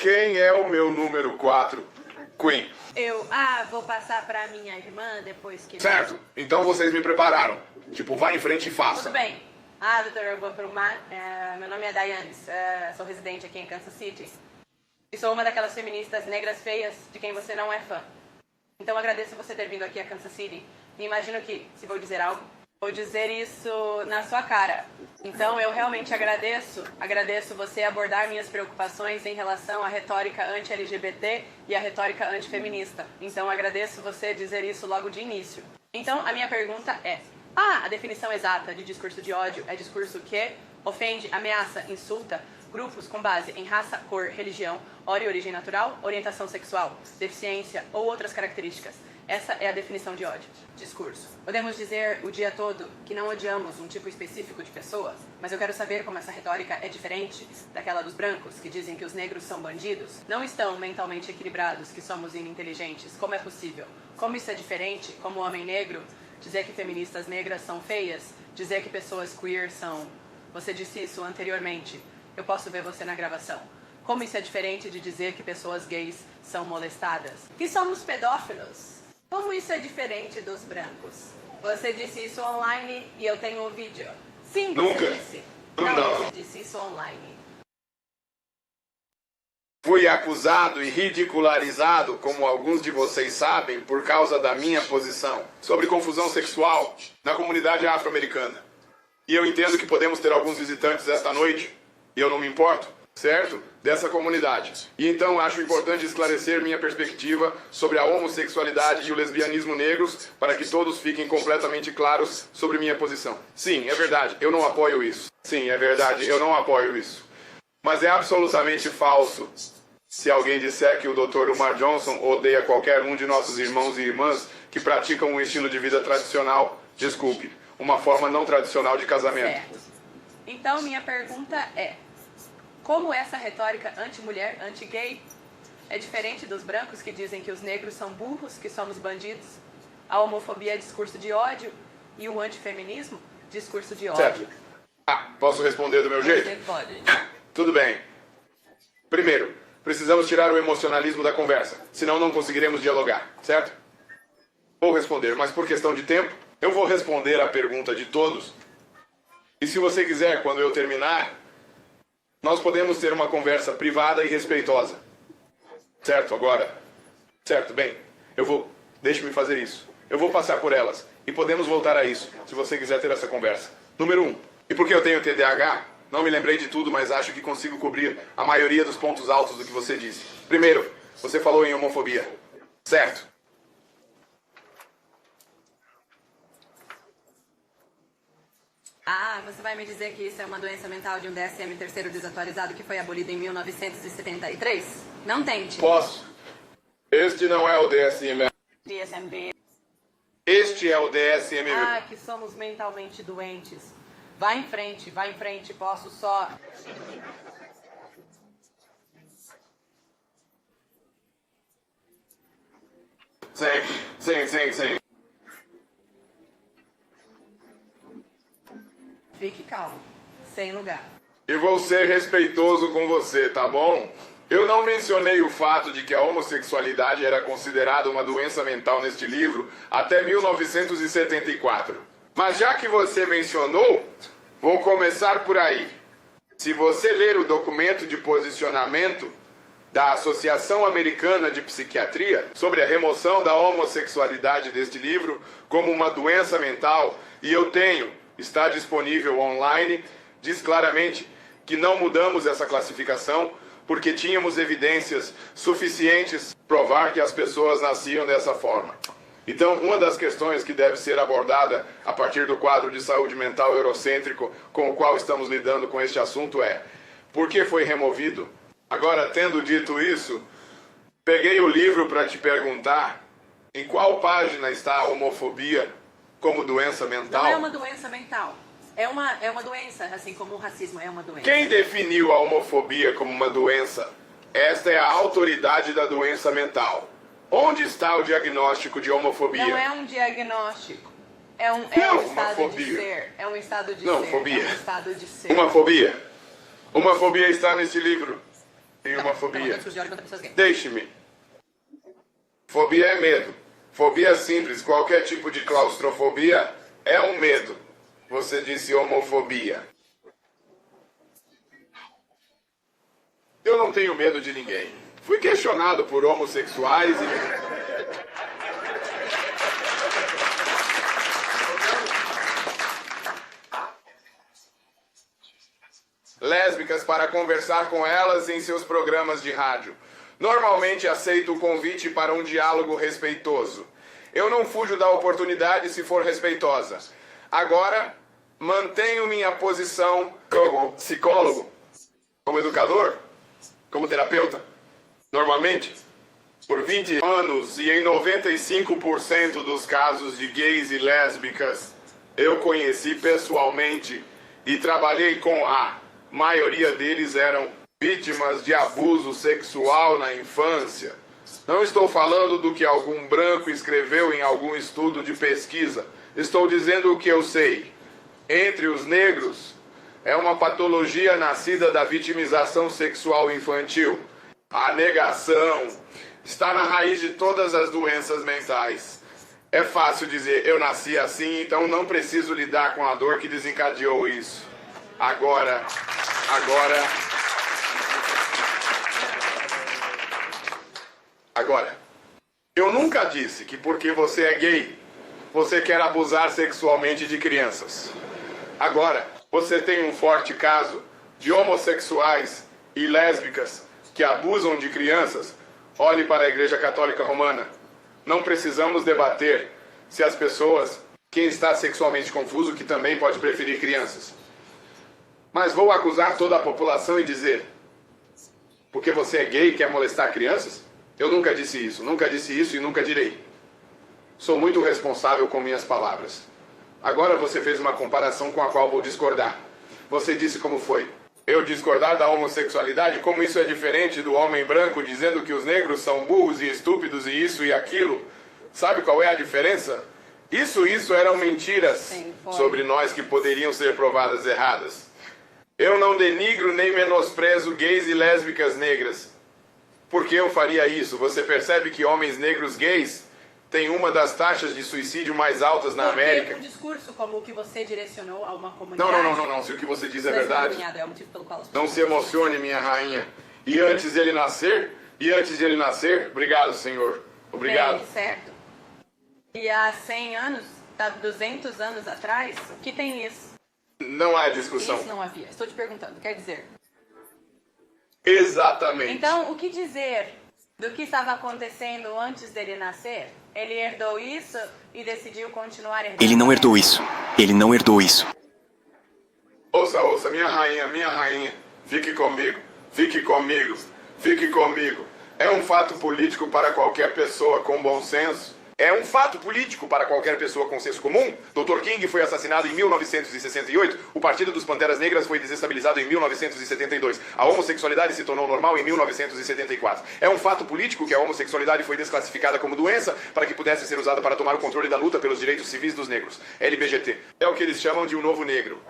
Quem é o meu número 4? Queen. Vou passar pra minha irmã depois que... Certo, então vocês me prepararam. Tipo, vai em frente e faça. Tudo bem. Doutora Guampurumá, meu nome é Daiane, sou residente aqui em Kansas City. E sou uma daquelas feministas negras feias de quem você não é fã. Então agradeço você ter vindo aqui a Kansas City. E imagino que, se vou dizer algo, vou dizer isso na sua cara. Então eu realmente agradeço você abordar minhas preocupações em relação à retórica anti-LGBT e à retórica antifeminista. Então agradeço você dizer isso logo de início. Então a minha pergunta é: a definição exata de discurso de ódio é discurso que ofende, ameaça, insulta grupos com base em raça, cor, religião, hora e origem natural, orientação sexual, deficiência ou outras características. Essa é a definição de ódio. Discurso. Podemos dizer o dia todo que não odiamos um tipo específico de pessoas, mas eu quero saber como essa retórica é diferente daquela dos brancos, que dizem que os negros são bandidos, não estão mentalmente equilibrados, que somos ininteligentes. Como é possível? Como isso é diferente? Como homem negro, dizer que feministas negras são feias, dizer que pessoas queer são... Você disse isso anteriormente. Eu posso ver você na gravação. Como isso é diferente de dizer que pessoas gays são molestadas? Que somos pedófilos? Como isso é diferente dos brancos? Você disse isso online e eu tenho um vídeo. Sim, você Nunca. disse. Não. Você disse isso online. Fui acusado e ridicularizado, como alguns de vocês sabem, por causa da minha posição sobre confusão sexual na comunidade afro-americana. E eu entendo que podemos ter alguns visitantes esta noite, e eu não me importo, certo? Dessa comunidade. E então acho importante esclarecer minha perspectiva sobre a homossexualidade e o lesbianismo negros, para que todos fiquem completamente claros sobre minha posição. Sim, é verdade, eu não apoio isso. Sim, é verdade, eu não apoio isso. Mas é absolutamente falso se alguém disser que o Dr. Umar Johnson odeia qualquer um de nossos irmãos e irmãs que praticam um estilo de vida tradicional, desculpe, uma forma não tradicional de casamento. Certo. Então minha pergunta é: como essa retórica anti-mulher, anti-gay, é diferente dos brancos que dizem que os negros são burros, que somos bandidos? A homofobia é discurso de ódio e o antifeminismo, discurso de ódio. Certo. Posso responder do meu jeito? Você pode. Tudo bem. Primeiro, precisamos tirar o emocionalismo da conversa, senão não conseguiremos dialogar, certo? Vou responder, mas por questão de tempo, eu vou responder a pergunta de todos. E se você quiser, quando eu terminar, nós podemos ter uma conversa privada e respeitosa. Certo, agora? Certo, bem, deixe-me fazer isso. Eu vou passar por elas e podemos voltar a isso, se você quiser ter essa conversa. Número 1. E porque eu tenho TDAH, não me lembrei de tudo, mas acho que consigo cobrir a maioria dos pontos altos do que você disse. Primeiro, você falou em homofobia. Certo. Você vai me dizer que isso é uma doença mental de um DSM terceiro desatualizado que foi abolido em 1973? Não tente. Posso. Este não é o DSM. DSMB. Este é o DSM. Que somos mentalmente doentes. Vai em frente, posso só... Sim. Fique calmo, sem lugar. E vou ser respeitoso com você, tá bom? Eu não mencionei o fato de que a homossexualidade era considerada uma doença mental neste livro até 1974. Mas já que você mencionou, vou começar por aí. Se você ler o documento de posicionamento da Associação Americana de Psiquiatria sobre a remoção da homossexualidade deste livro como uma doença mental, e eu tenho... está disponível online, diz claramente que não mudamos essa classificação porque tínhamos evidências suficientes para provar que as pessoas nasciam dessa forma. Então, uma das questões que deve ser abordada a partir do quadro de saúde mental eurocêntrico com o qual estamos lidando com este assunto é: por que foi removido? Agora, tendo dito isso, peguei o livro para te perguntar em qual página está a homofobia como doença mental? Não é uma doença mental. É uma doença, assim como o racismo é uma doença. Quem definiu a homofobia como uma doença? Esta é a autoridade da doença mental. Onde está o diagnóstico de homofobia? Não é um diagnóstico. É um estado fobia. de ser. É um estado de Não, ser. fobia. É um estado de ser. Uma fobia. Uma fobia está nesse livro. Tem uma fobia. Discurso de ódio contra pessoas gays. Deixe-me. Fobia é medo. Fobia é simples. Qualquer tipo de claustrofobia é um medo. Você disse homofobia. Eu não tenho medo de ninguém. Fui questionado por homossexuais e... lésbicas para conversar com elas em seus programas de rádio. Normalmente aceito o convite para um diálogo respeitoso. Eu não fujo da oportunidade se for respeitosa. Agora, mantenho minha posição como psicólogo, como educador, como terapeuta. Normalmente, por 20 anos e em 95% dos casos de gays e lésbicas, eu conheci pessoalmente e trabalhei com a maioria deles eram vítimas de abuso sexual na infância. Não estou falando do que algum branco escreveu em algum estudo de pesquisa. Estou dizendo o que eu sei. Entre os negros, é uma patologia nascida da vitimização sexual infantil. A negação está na raiz de todas as doenças mentais. É fácil dizer, eu nasci assim, então não preciso lidar com a dor que desencadeou isso. Agora, eu nunca disse que porque você é gay, você quer abusar sexualmente de crianças. Agora, você tem um forte caso de homossexuais e lésbicas que abusam de crianças. Olhe para a Igreja Católica Romana. Não precisamos debater se as pessoas, quem está sexualmente confuso, que também pode preferir crianças. Mas vou acusar toda a população e dizer, porque você é gay e quer molestar crianças? Eu nunca disse isso e nunca direi. Sou muito responsável com minhas palavras. Agora você fez uma comparação com a qual vou discordar. Você disse como foi. Eu discordar da homossexualidade, como isso é diferente do homem branco dizendo que os negros são burros e estúpidos e isso e aquilo. Sabe qual é a diferença? Isso eram mentiras sobre nós que poderiam ser provadas erradas. Eu não denigro nem menosprezo gays e lésbicas negras. Por que eu faria isso? Você percebe que homens negros gays têm uma das taxas de suicídio mais altas na América? Um discurso como o que você direcionou a uma comunidade... Não. Se o que você diz é verdade, é o motivo pelo qual não se emocione, minha rainha. E antes de ele nascer, obrigado, Senhor. Obrigado. Bem, certo. E há 100 anos, 200 anos atrás, o que tem isso? Não há discussão. Isso não havia. Estou te perguntando, quer dizer... Exatamente. Então, o que dizer do que estava acontecendo antes dele nascer? Ele herdou isso e decidiu continuar herdando. Ele não herdou isso. Ele não herdou isso. Ouça, minha rainha. Fique comigo. É um fato político para qualquer pessoa com bom senso. É um fato político para qualquer pessoa com senso comum. Dr. King foi assassinado em 1968. O Partido dos Panteras Negras foi desestabilizado em 1972. A homossexualidade se tornou normal em 1974. É um fato político que a homossexualidade foi desclassificada como doença para que pudesse ser usada para tomar o controle da luta pelos direitos civis dos negros. LBGT. É o que eles chamam de um novo negro.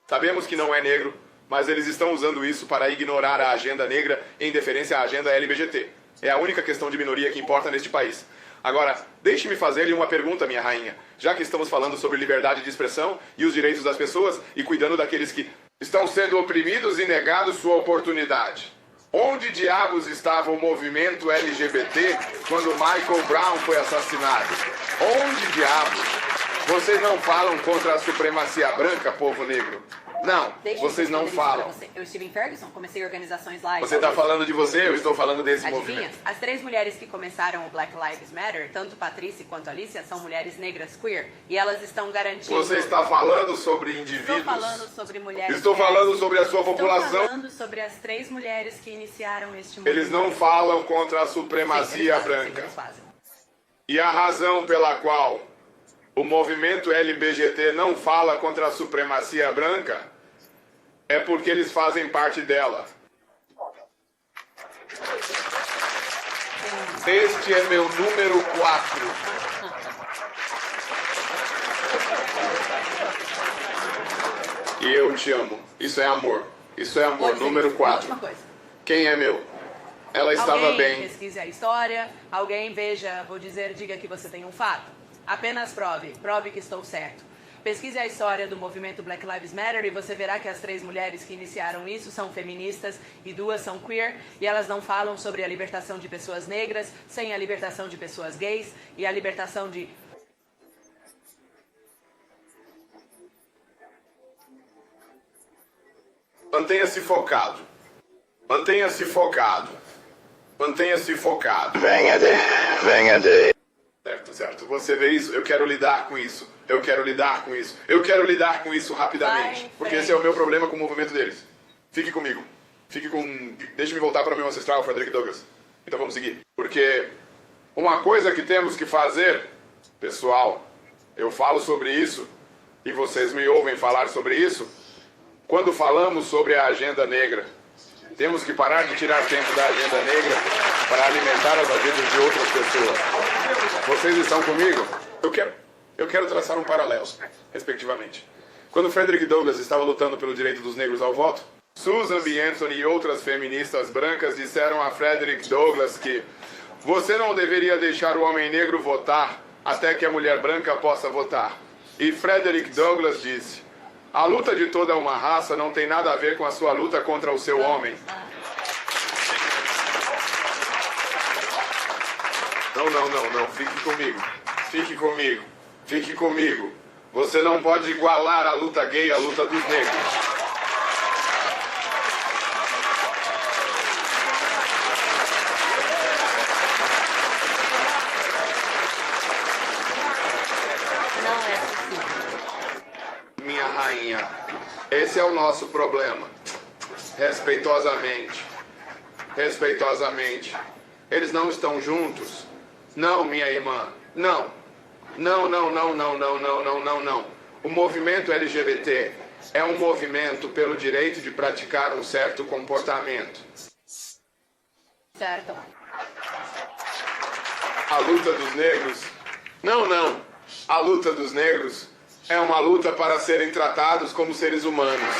Sabemos que não é negro, mas eles estão usando isso para ignorar a agenda negra em deferência à agenda LBGT. É a única questão de minoria que importa neste país. Agora, deixe-me fazer-lhe uma pergunta, minha rainha. Já que estamos falando sobre liberdade de expressão e os direitos das pessoas e cuidando daqueles que estão sendo oprimidos e negados sua oportunidade. Onde diabos estava o movimento LGBT quando Michael Brown foi assassinado? Onde diabos? Vocês não falam contra a supremacia branca, povo negro? Não, vocês não falam. Eu estive em Ferguson, comecei organizações lá. Você está falando de você, eu estou falando desse Adivinha? movimento. As 3 mulheres que começaram o Black Lives Matter, tanto Patrícia quanto Alicia, são mulheres negras queer. E elas estão garantindo... Você está falando sobre indivíduos? Estou falando sobre mulheres... Estou falando sobre a sua população. Estou falando sobre as 3 mulheres que iniciaram este movimento. Eles não falam contra a supremacia branca. Eles fazem. E a razão pela qual o movimento LBGT não fala contra a supremacia branca é porque eles fazem parte dela. Este é meu número 4. E eu te amo. Isso é amor. Isso é amor. Número 4. Quem é meu? Ela estava Alguém bem. pesquise a história, alguém veja, vou dizer, diga que você tem um fato. Apenas prove que estou certo. Pesquise a história do movimento Black Lives Matter e você verá que as 3 mulheres que iniciaram isso são feministas e 2 são queer, e elas não falam sobre a libertação de pessoas negras sem a libertação de pessoas gays e a libertação de... Mantenha-se focado. Mantenha-se focado. Mantenha-se focado. Venha de. Certo. Você vê isso? Eu quero lidar com isso. Eu quero lidar com isso. Eu quero lidar com isso rapidamente. Porque esse é o meu problema com o movimento deles. Fique comigo. Deixe-me voltar para o meu ancestral, Frederick Douglass. Então vamos seguir. Porque uma coisa que temos que fazer, pessoal, eu falo sobre isso e vocês me ouvem falar sobre isso, quando falamos sobre a agenda negra. Temos que parar de tirar tempo da agenda negra para alimentar as agendas de outras pessoas. Vocês estão comigo? Eu quero traçar um paralelo, respectivamente. Quando Frederick Douglass estava lutando pelo direito dos negros ao voto, Susan B. Anthony e outras feministas brancas disseram a Frederick Douglass que você não deveria deixar o homem negro votar até que a mulher branca possa votar. E Frederick Douglass disse: a luta de toda uma raça não tem nada a ver com a sua luta contra o seu homem. Não. Fique comigo. Você não pode igualar a luta gay à luta dos negros. Não é possível. Minha rainha, esse é o nosso problema. Respeitosamente. Eles não estão juntos. Não, minha irmã. Não. O movimento LGBT é um movimento pelo direito de praticar um certo comportamento. Certo. A luta dos negros... Não. A luta dos negros é uma luta para serem tratados como seres humanos.